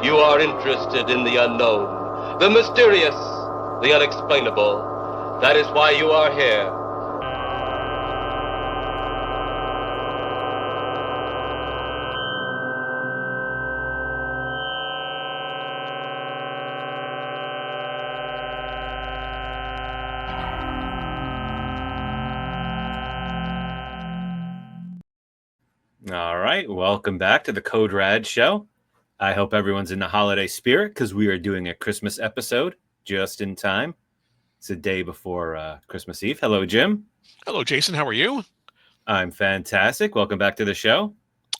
You are interested in the unknown, the mysterious, the unexplainable. That is why you are here. All right, welcome back to the Code RAD show. I hope everyone's in the holiday spirit because we are doing a Christmas episode just in time. It's a day before Christmas Eve. Hello, Jim. Hello, Jason. How are you? I'm fantastic. Welcome back to the show.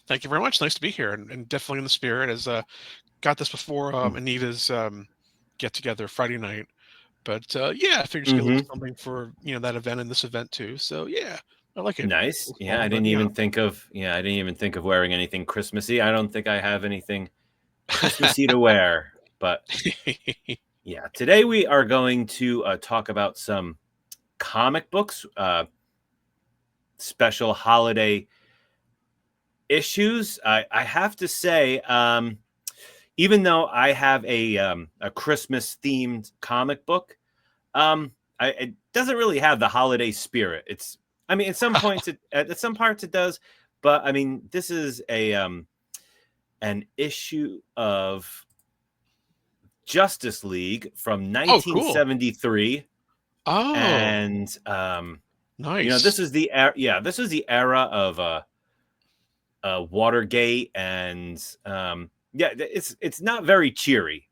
Thank you very much. Nice to be here, and definitely in the spirit. As got this before Anita's get together Friday night, but yeah, I figured just get a little something for that event and this event too. So yeah, I like it. Nice. Yeah, I didn't even think of wearing anything Christmassy. I don't think I have anything Christmassy to wear, but yeah, today we are going to talk about some comic books, special holiday issues. I have to say, even though I have a Christmas themed comic book, it doesn't really have the holiday spirit. At some points, at some parts it does, but I mean, this is an issue of Justice League from 1973. Oh, and nice. This is the era of Watergate, and it's not very cheery.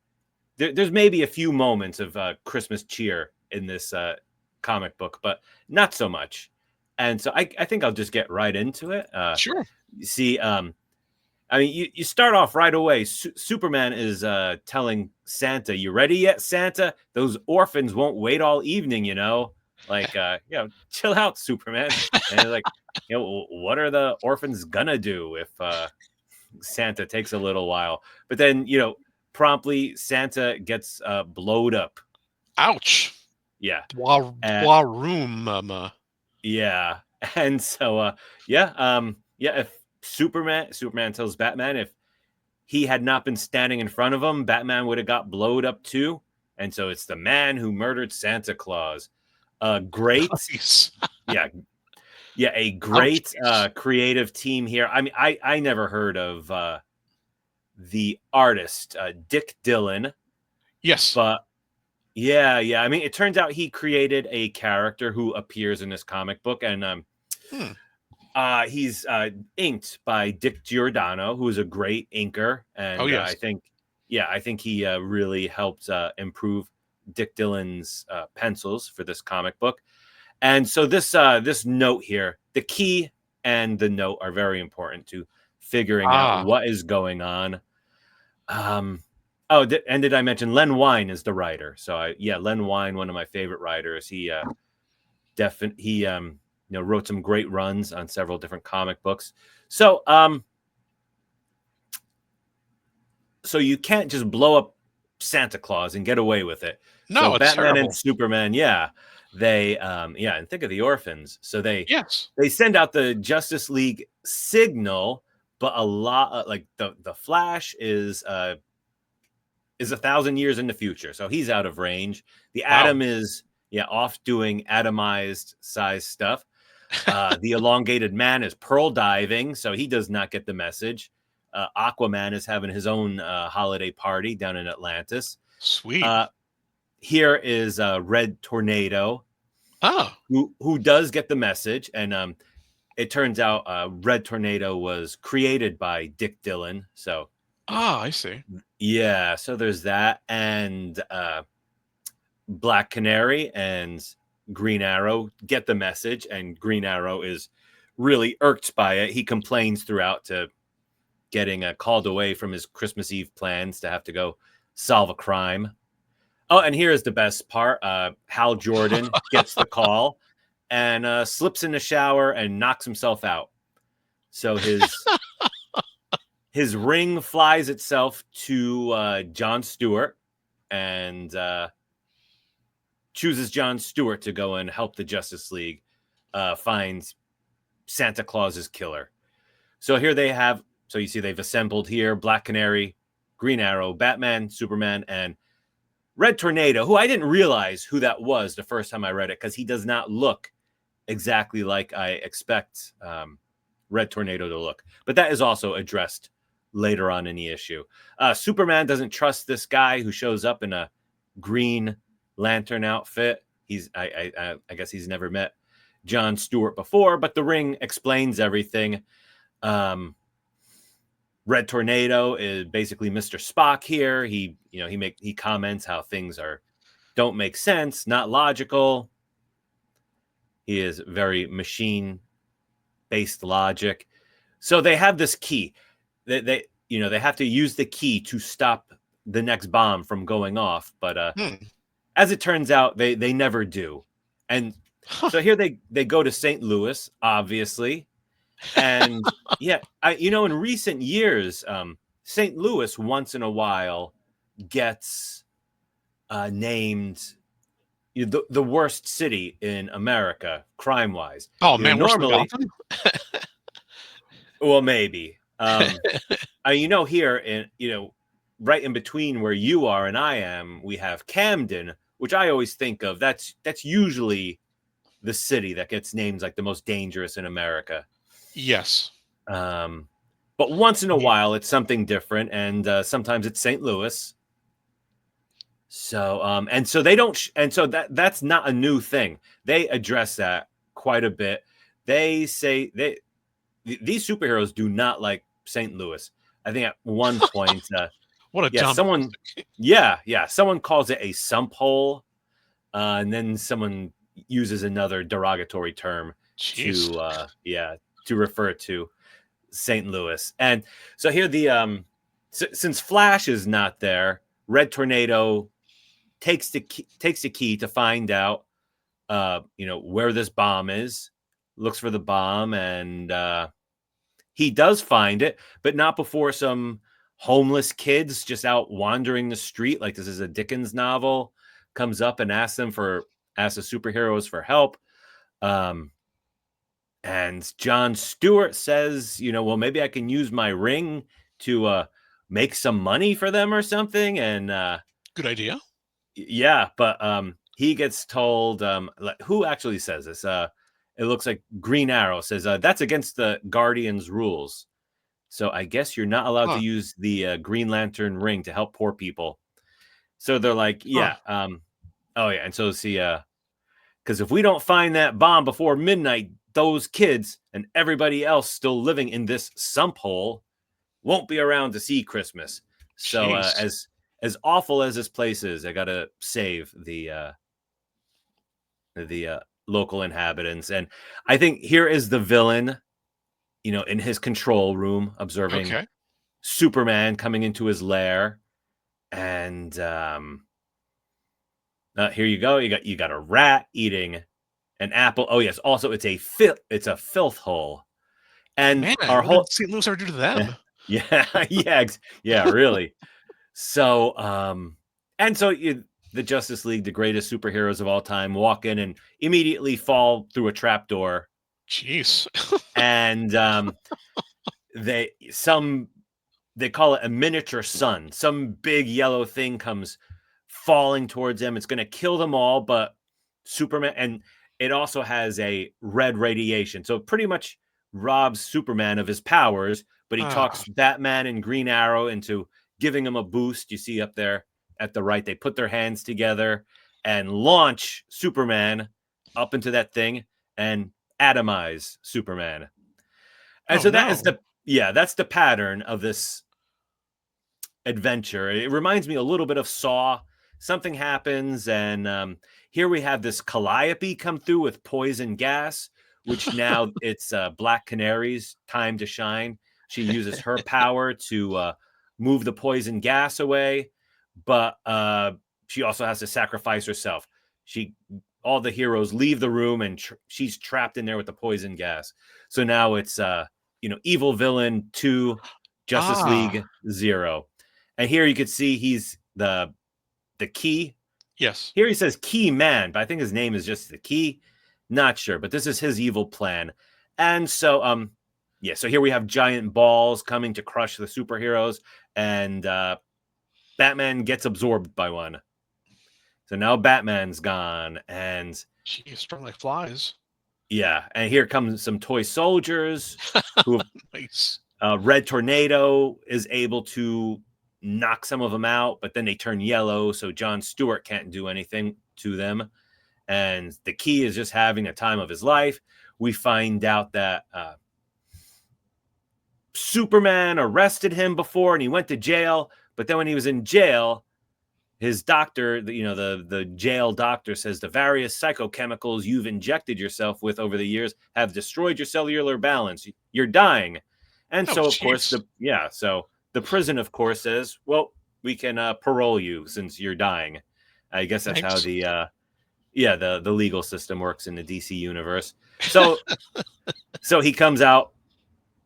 There's maybe a few moments of Christmas cheer in this comic book, but not so much. And so I think I'll just get right into it. Sure. You see, you start off right away. Superman is telling Santa, "You ready yet, Santa? Those orphans won't wait all evening, Like, chill out, Superman." And he's like, what are the orphans gonna do if Santa takes a little while? But then, promptly Santa gets blowed up. Ouch. Yeah. Room. Yeah. And so, if Superman tells Batman if he had not been standing in front of him, Batman would have got blowed up too. And so it's the man who murdered Santa Claus. Great. Nice. A great creative team here. I mean, I never heard of the artist, Dick Dillon. Yes. But yeah. I mean, it turns out he created a character who appears in this comic book, and he's inked by Dick Giordano, who is a great inker, and I think he really helped improve Dick Dillon's pencils for this comic book. And so this note here, the key and the note are very important to figuring out what is going on. Did I mention Len Wein is the writer? So Len Wein, one of my favorite writers. He wrote some great runs on several different comic books. So you can't just blow up Santa Claus and get away with it. No, so it's Batman terrible. and Superman, they and think of the orphans. So they Yes. send out the Justice League signal, but a lot like the Flash is 1,000 years in the future, so he's out of range. The Atom is off doing atomized size stuff. The elongated man is pearl diving, so he does not get the message. Aquaman is having his own holiday party down in Atlantis. Sweet. Here is Red Tornado, who does get the message, and it turns out Red Tornado was created by Dick Dillon. So, I see. Yeah, so there's that, and Black Canary and Green Arrow get the message, and Green Arrow is really irked by it. He complains throughout to getting called away from his Christmas Eve plans to have to go solve a crime. Oh, and here's the best part. Hal Jordan gets the call and slips in the shower and knocks himself out. So his ring flies itself to John Stewart and chooses John Stewart to go and help the Justice League find Santa Claus's killer. So here they have, so you see they've assembled here Black Canary, Green Arrow, Batman, Superman, and Red Tornado, who I didn't realize who that was the first time I read it, because he does not look exactly like I expect Red Tornado to look. But that is also addressed later on in the issue. Superman doesn't trust this guy who shows up in a Green Lantern outfit. I guess he's never met John Stewart before, but the ring explains everything. Red Tornado is basically Mr. Spock here. He comments how things don't make sense, not logical. He is very machine-based logic. So they have this key. They have to use the key to stop the next bomb from going off. But as it turns out, they never do. And so here they go to St. Louis, obviously. And yeah, in recent years, St. Louis once in a while gets named the worst city in America, crime-wise. Oh man, normally, well, maybe. Here in right in between where you are and I am, we have Camden, which I always think of. That's usually the city that gets named like the most dangerous in America. Yes. But once in a while, it's something different, and sometimes it's St. Louis. So, that's not a new thing. They address that quite a bit. They say these superheroes do not like St. Louis. I think at one point, what a dumb someone calls it a sump hole, and then someone uses another derogatory term to refer to St. Louis. And so here since Flash is not there, Red Tornado takes the key to find out where this bomb is, looks for the bomb, and he does find it, but not before some homeless kids just out wandering the street like this is a Dickens novel comes up and asks the superheroes for help. And John Stewart says, well, maybe I can use my ring to make some money for them or something. And good idea. Yeah, but he gets told, who actually says this? It looks like Green Arrow says, that's against the Guardian's rules. So I guess you're not allowed to use the Green Lantern ring to help poor people. So they're like, yeah. And so see, because if we don't find that bomb before midnight, those kids and everybody else still living in this sump hole won't be around to see Christmas. So as awful as this place is, I got to save the local inhabitants. And I think here is the villain, in his control room, observing Superman coming into his lair. And here you go. You got a rat eating an apple. Oh yes. Also, it's a filth hole. And man, our what whole did St. Louis ever do to them? Yeah, really. So, the Justice League, the greatest superheroes of all time, walk in and immediately fall through a trapdoor. Jeez. And they call it a miniature sun. Some big yellow thing comes falling towards them. It's going to kill them all, but Superman, and it also has a red radiation. So it pretty much robs Superman of his powers, but he talks Batman and Green Arrow into giving him a boost. You see up there at the right, they put their hands together and launch Superman up into that thing and atomize Superman. And that's the pattern of this adventure. It reminds me a little bit of Saw. Something happens, and here we have this Calliope come through with poison gas, which now it's Black Canary's time to shine. She uses her power to move the poison gas away, but she also has to sacrifice herself. All the heroes leave the room, and she's trapped in there with the poison gas. So now it's Evil Villain 2, Justice League 0. And here you could see he's the Key. Yes. Here he says Key Man, but I think his name is just the Key. Not sure, but this is his evil plan. And so so here we have giant balls coming to crush the superheroes, and Batman gets absorbed by one. So now Batman's gone, and Jeez, strong like flies. yeah, and here comes some toy soldiers who Nice. Red Tornado is able to knock some of them out, but then they turn yellow, so John Stewart can't do anything to them. And the Key is just having a time of his life. We find out that Superman arrested him before and he went to jail, but then when he was in jail, his doctor, the jail doctor says the various psychochemicals you've injected yourself with over the years have destroyed your cellular balance. You're dying. And so, of course, the prison, of course, says, well, we can parole you since you're dying. I guess that's how the legal system works in the DC universe. So, so he comes out,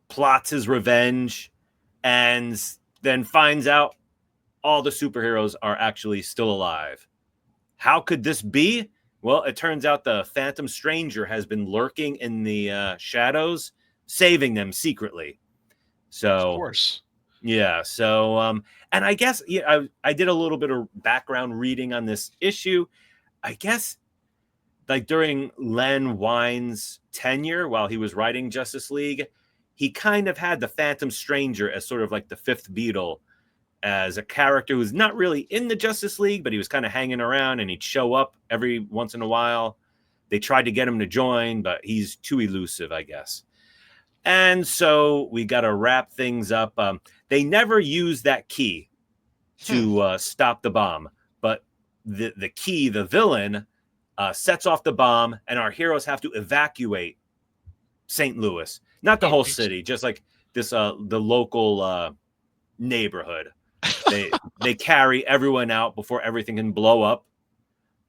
plots his revenge, and then finds out all the superheroes are actually still alive. How could this be? Well, it turns out the Phantom Stranger has been lurking in the shadows, saving them secretly. So, of course. Yeah. So, and I guess I did a little bit of background reading on this issue. I guess, like during Len Wein's tenure while he was writing Justice League, he kind of had the Phantom Stranger as sort of like the fifth Beatle, as a character who's not really in the Justice League, but he was kind of hanging around and he'd show up every once in a while. They tried to get him to join, but he's too elusive, I guess. And so we got to wrap things up. They never use that key to stop the bomb, but the key, the villain, sets off the bomb, and our heroes have to evacuate St. Louis. Not the whole city, just like this the local neighborhood. They carry everyone out before everything can blow up.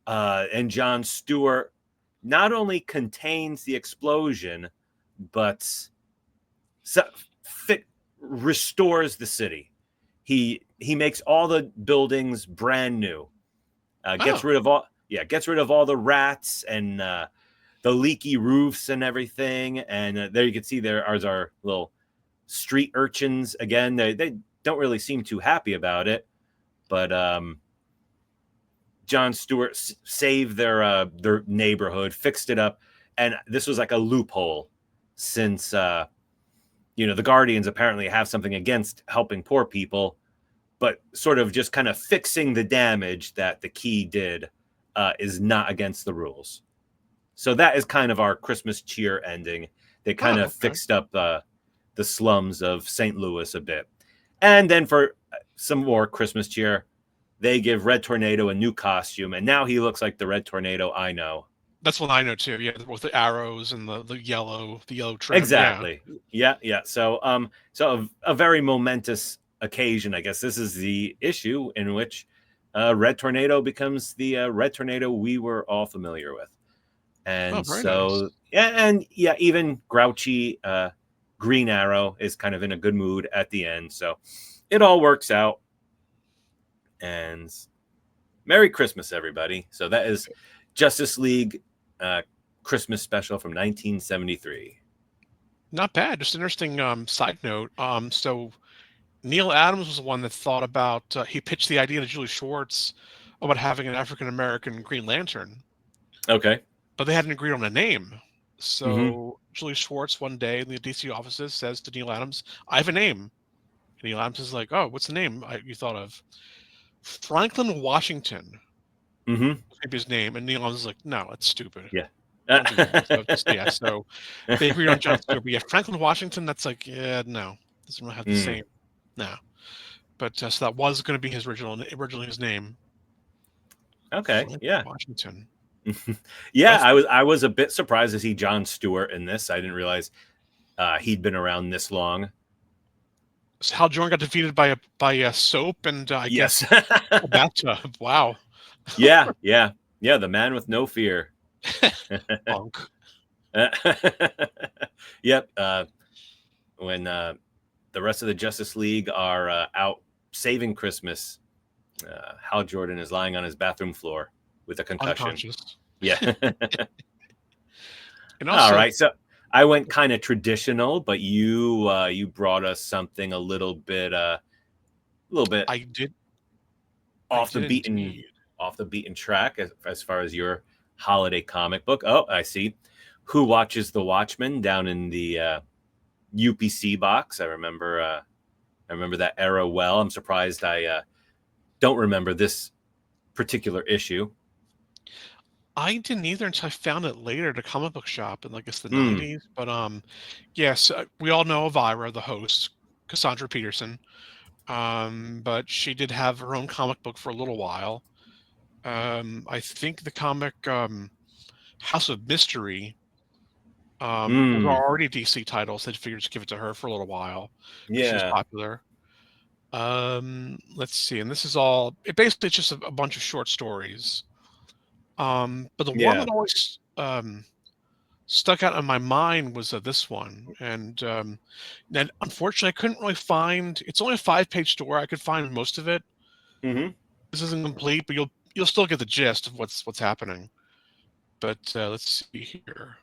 And John Stewart not only contains the explosion, but restores the city. He makes all the buildings brand new. Gets rid of all the rats and the leaky roofs and everything. And there you can see there are our little street urchins again. They don't really seem too happy about it, but John Stewart saved their neighborhood, fixed it up, and this was like a loophole, since the Guardians apparently have something against helping poor people, but sort of just kind of fixing the damage that the Key did is not against the rules. So that is kind of our Christmas cheer ending. They kind of fixed up the slums of St. Louis a bit. And then for some more Christmas cheer, they give Red Tornado a new costume, and now he looks like the Red Tornado I know. That's what I know too. Yeah, with the arrows and the yellow trim. Exactly. Yeah. So a very momentous occasion, I guess. This is the issue in which Red Tornado becomes the Red Tornado we were all familiar with. And nice. Even grouchy Green Arrow is kind of in a good mood at the end. So it all works out. And Merry Christmas, everybody. So that is Justice League Christmas special from 1973. Not bad. Just an interesting side note. So Neil Adams was the one that thought about, he pitched the idea to Julie Schwartz about having an African-American Green Lantern. Okay. But they hadn't agreed on a name. So Julie Schwartz one day in the DC offices says to Neil Adams, I have a name. And Neil Adams is like, oh, what's the name you thought of? Franklin Washington. Maybe his name. And Neil Adams is like, no, that's stupid. Yeah. So they agreed on John Stewart. But yeah, Franklin Washington, that's like, no. Doesn't really have the same. No. But so that was going to be his originally his name. Okay. Franklin Washington. Yeah, I was a bit surprised to see John Stewart in this. I didn't realize he'd been around this long. So Hal Jordan got defeated by a soap and I guess a bathtub. Wow. Yeah. The man with no fear. Punk. Yep. When the rest of the Justice League are out saving Christmas, Hal Jordan is lying on his bathroom floor with a concussion. Unconscious. Yeah. And also, all right. So I went kind of traditional, but you brought us something a little bit. I did. I off the did beaten indeed. off the beaten track as far as your holiday comic book. Oh, I see. Who Watches the Watchmen down in the UPC box. I remember that era well. I'm surprised I don't remember this particular issue. I didn't either until I found it later at a comic book shop in, like, I guess, the Mm. 90s. But yes, we all know Elvira, the host, Cassandra Peterson. But she did have her own comic book for a little while. I think the comic House of Mystery was Mm. already a DC title, so they figured just give it to her for a little while because she was Yeah. popular. Let's see, and this is all. It basically it's just a bunch of short stories. But the one Yeah. that always stuck out in my mind was this one, and then unfortunately I couldn't really find. It's only a 5-page story. I could find most of it. Mm-hmm. This isn't complete, but you'll still get the gist of what's happening. But let's see here.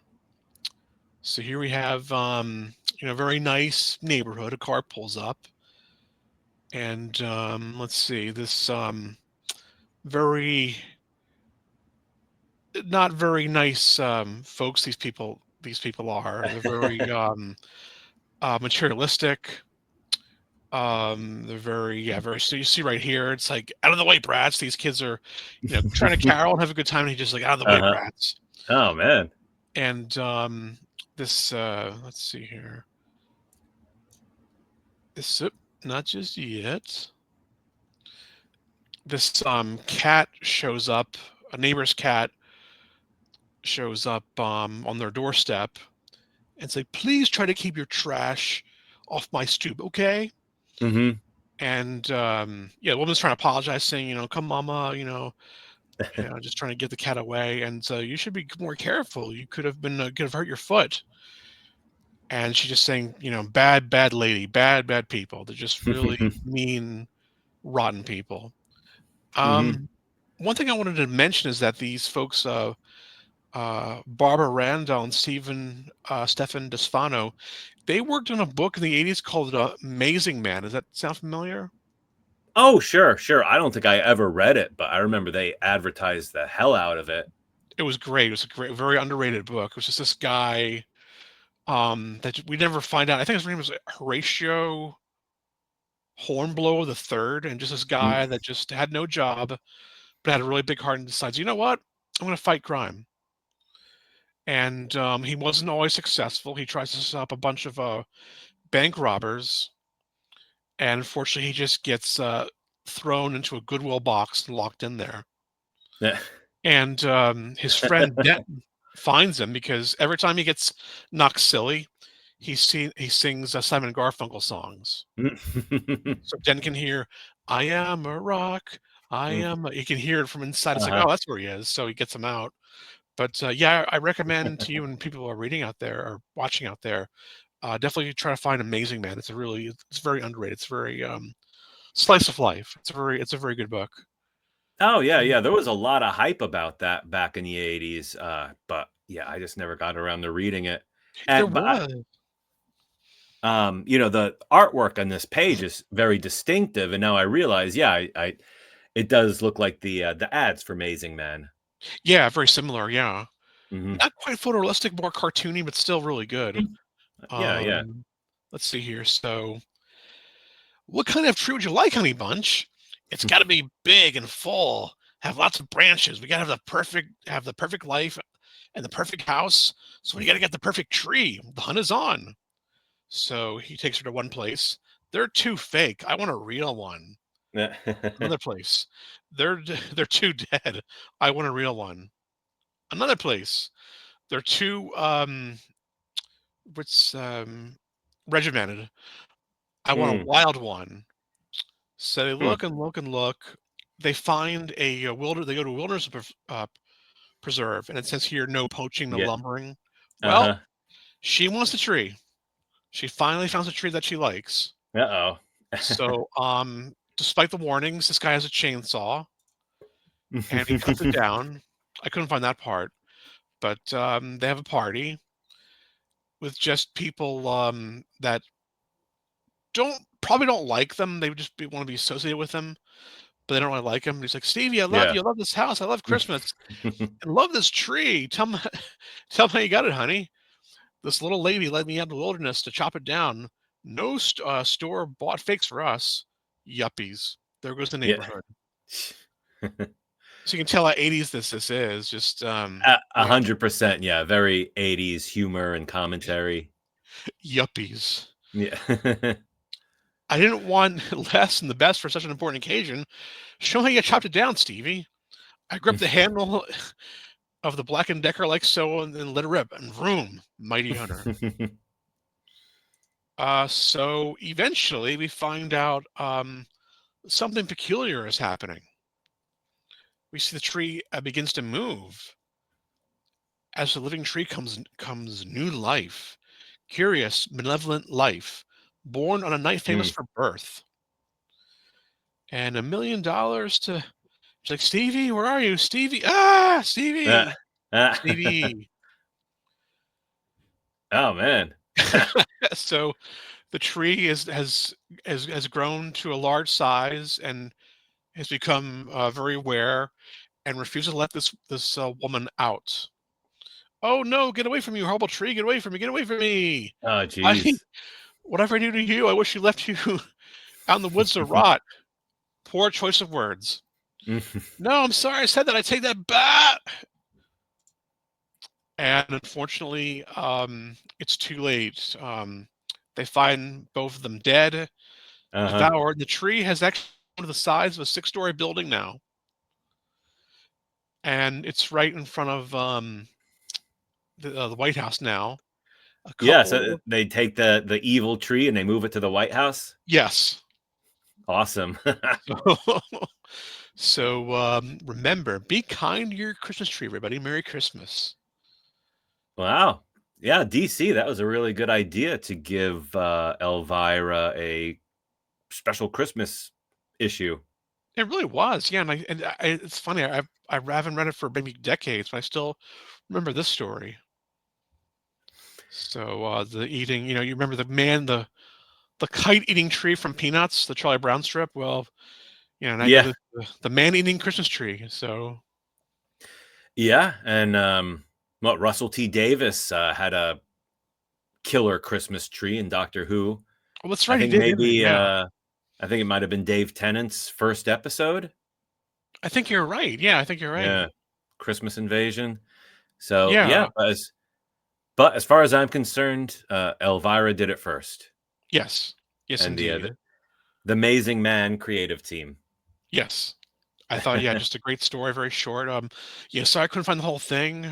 So here we have very nice neighborhood. A car pulls up, and let's see this very not very nice folks. These people are. They're very materialistic. They're very, yeah, very. So you see right here, it's like out of the way, brats. These kids are, trying to carol and have a good time. And he just like out of the way, Uh-huh. brats. Oh man. And this, let's see here. This, not just yet. This cat shows up. A neighbor's cat shows up on their doorstep and say, "Please try to keep your trash off my stoop, okay?" Mm-hmm. And yeah, the woman's trying to apologize, saying, "Come, mama, just trying to get the cat away, and so you should be more careful. You could have hurt your foot." And she's just saying, bad, bad lady, bad, bad people. They're just really mean, rotten people. Mm-hmm. One thing I wanted to mention is that these folks, Barbara Randall and Stefan Desfano, they worked on a book in the '80s called Amazing Man. Does that sound familiar? Oh, sure, sure. I don't think I ever read it, but I remember they advertised the hell out of it. It was great. It was a great, very underrated book. It was just this guy that we never find out. I think his name was Horatio Hornblower the Third, and just this Mm. guy that just had no job, but had a really big heart and decides, you know what, I'm going to fight crime. And he wasn't always successful. He tries to set up a bunch of bank robbers, and unfortunately, he just gets thrown into a Goodwill box and locked in there. Yeah. And his friend Denton finds him because every time he gets knocked silly, he sings Simon and Garfunkel songs. So Denton can hear, "I am a rock, I Mm. am." He can hear it from inside. It's like, Uh-huh. oh, that's where he is. So he gets him out. But yeah, I recommend to you and people who are reading out there or watching out there, definitely try to find Amazing Man. It's very underrated. It's very slice of life. It's a very good book. Oh yeah, yeah. There was a lot of hype about that back in the '80s, but yeah, I just never got around to reading it. There And was. the artwork on this page is very distinctive, and now I realize, yeah, it does look like the ads for Amazing Man. Yeah, very similar. Yeah, Hmm. not quite photorealistic, more cartoony, but still really good. Yeah, yeah. Um, let's see here. So, what kind of tree would you like, honey bunch? It's got to be big and full, have lots of branches. We got to have the perfect life and the perfect house. So we got to get the perfect tree. The hunt is on. So he takes her to one place. They're too fake. I want a real one. Another place. They're too dead. I want a real one. Another place. They're too what's regimented. I want a Mm, wild one. So they hmm. look and look and look. They find They go to a wilderness preserve, and it says here, no poaching, no Yeah. lumbering. Well, Uh-huh. she wants a tree. She finally found a tree that she likes. Uh-oh. So, despite the warnings, this guy has a chainsaw and he cuts it down. I couldn't find that part, but they have a party with just people that don't probably don't like them. They would just want to be associated with them. but they don't really like him. And he's like, Stevie, I love Yeah. you. I love this house. I love Christmas. I love this tree. Tell me, tell me how you got it, honey. This little lady led me out in the wilderness to chop it down. No store bought fakes for us. Yuppies. There goes the Yeah. neighborhood. So you can tell how 80s this is. Just A yeah, 100%. Yeah. Very 80s humor and commentary. yuppies. Yeah. I didn't want less than the best for such an important occasion. Show me how you chopped it down, Stevie. I gripped the handle of the Black and Decker like so, and then let it rip. And vroom, mighty hunter. So eventually we find out something peculiar is happening. We see the tree begins to move. As the living tree comes new life, curious, malevolent life, born on a night famous Mm. for birth. And $1 million to, she's like, Stevie, where are you? Stevie, Stevie, Ah. Stevie. Oh man. So the tree has grown to a large size and has become very aware and refuses to let this woman out. Oh no! Get away from me, you horrible tree! Get away from me! Get away from me! Oh I geez. whatever I do to you, I wish you left you out in the woods to rot. Poor choice of words. No, I'm sorry. I said that. I take that back. And unfortunately, it's too late. They find both of them dead, Uh-huh. devoured. The tree has actually grown to the size of a 6-story building now, and it's right in front of the White House now. A Yeah, so couple, they take the evil tree and they move it to the White House. yes. Awesome. So remember, be kind to your Christmas tree, everybody. Merry Christmas. Wow. Yeah, DC, that was a really good idea to give Elvira a special Christmas issue. It really was, yeah. It's funny. I haven't read it for maybe decades, but I still remember this story. So the eating, you remember the kite eating tree from Peanuts, the Charlie Brown strip. Well, now you Yeah. have the man eating Christmas tree. So Yeah, and what Russell T. Davis had a killer Christmas tree in Doctor Who. well, that's I right. He think did, didn't he? maybe Yeah. I think it might have been Dave Tennant's first episode. I think you're right. Yeah, I think you're right. Yeah. Christmas Invasion. So, yeah, Yeah. but as far as I'm concerned, Elvira did it first. Yes. Yes, And indeed. the Amazing Man creative team. Yes. I thought, yeah, just a great story, very short. Yeah, sorry I couldn't find the whole thing.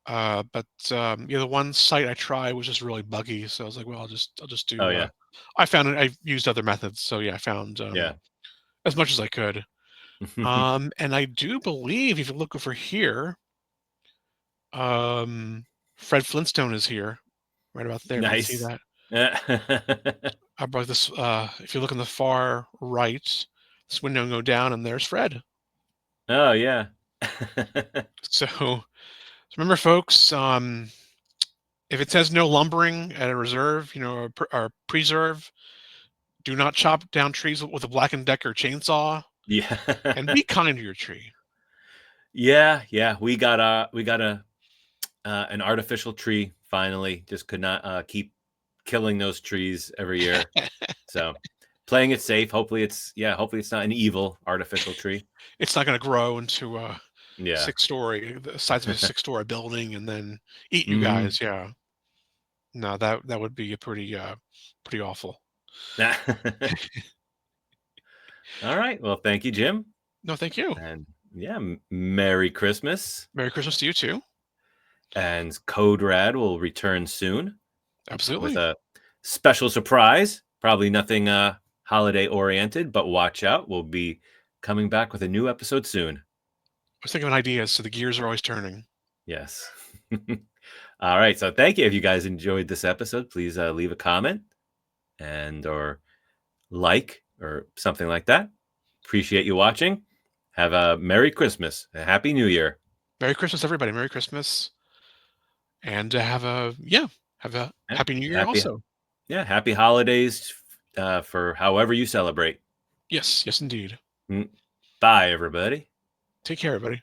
But yeah, the one site I tried was just really buggy, so I was like, well, I'll just Oh, do. yeah. I found it. I used other methods, so yeah, I found Yeah. as much as I could. And I do believe if you look over here, Fred Flintstone is here, right about there. If you can see Nice. that. I brought this. If you look in the far right, this window and go down, and there's Fred. Oh, yeah. So remember, folks, if it says no lumbering at a reserve, or preserve, do not chop down trees with a Black and Decker chainsaw, Yeah. and be kind to your tree. Yeah. We got an artificial tree finally. Just could not keep killing those trees every year. So playing it safe. Hopefully it's not an evil artificial tree. It's not going to grow into a Yeah. the size of a 6-story building, and then eat you Mhm. guys. Yeah, no, that would be a pretty awful. All right. Well, thank you, Jim. No, thank you. And yeah, Merry Christmas. Merry Christmas to you too. And Code Rad will return soon with Absolutely. a special surprise. Probably nothing holiday oriented, but watch out. We'll be coming back with a new episode soon. I was thinking of ideas, so the gears are always turning. Yes. All right. So thank you. If you guys enjoyed this episode, please leave a comment or like or something like that. Appreciate you watching. Have a Merry Christmas. A Happy New Year. Merry Christmas, everybody. Merry Christmas. And have a Happy New Year Happy also. Yeah, happy holidays for however you celebrate. Yes, indeed. Bye, everybody. Take care, everybody.